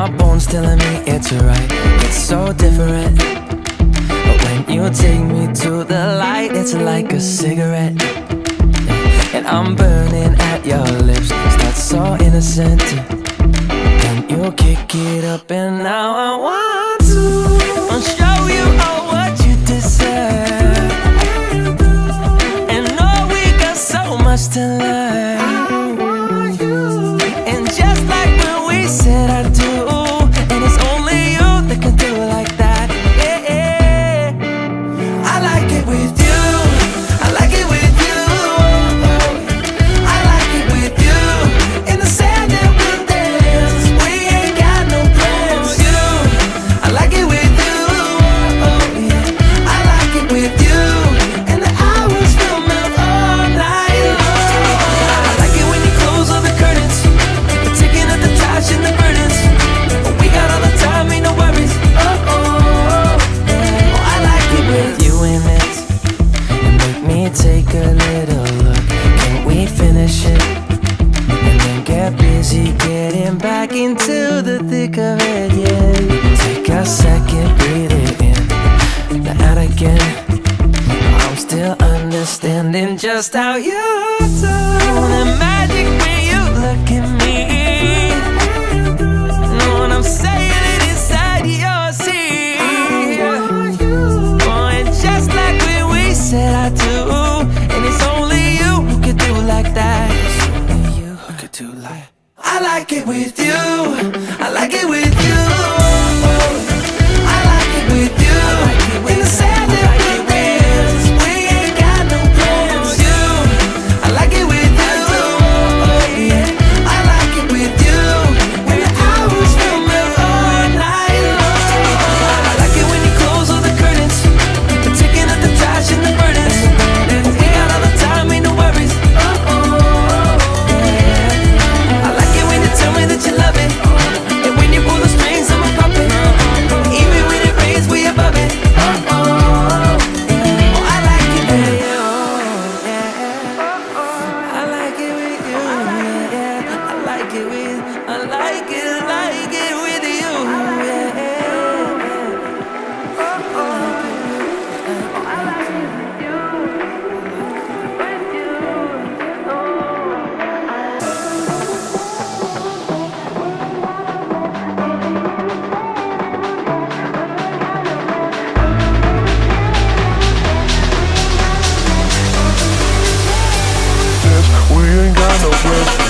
my bones telling me it's right. It's so different. But when you take me to the light, it's like a cigarette. And I'm burning at your lips. Start so innocent. Then you kick it up, and now I want to show you all what you deserve. And know we got so much to learn. And just like when we said I do, and it's only you that can do it like that. Yeah, I like it with you. I like it with you. I like it with you. In the sand that we'll dance. We ain't got no plans. You, I like it with you. Yeah, I like it with you. And the hours will melt all night long. I like it when you close all the curtains. We're taking up the trash and the burdens. But we got all the time, ain't no worries. Oh, I like it with you in it. And make me take a little look. Can we finish it? And then get busy getting back into the thick of it, yeah. Take a second, breathe it in. Now out again. I'm still understanding just how you do. The magic when you look at me. Know what I'm saying? It inside your seat. Oh, and just like when we said I do. And it's only you who could do like that. It's only you who could do like. I like it with you. I like it with you. I like it with you. In the sand that we dance. We ain't got no plans. You, I like it with you. Yeah, I like it with you. And the hours will melt all night long. I like it when you close all the curtains. We're taking up the trash and the burdens. We got all the time, ain't no worries. I like it when you tell me that you love it. And when you pull the strings, I'm a puppet. Even when it rains, we above it. I like it with you. I like it with you. I like it with. I like it with you. We ain't got no plans.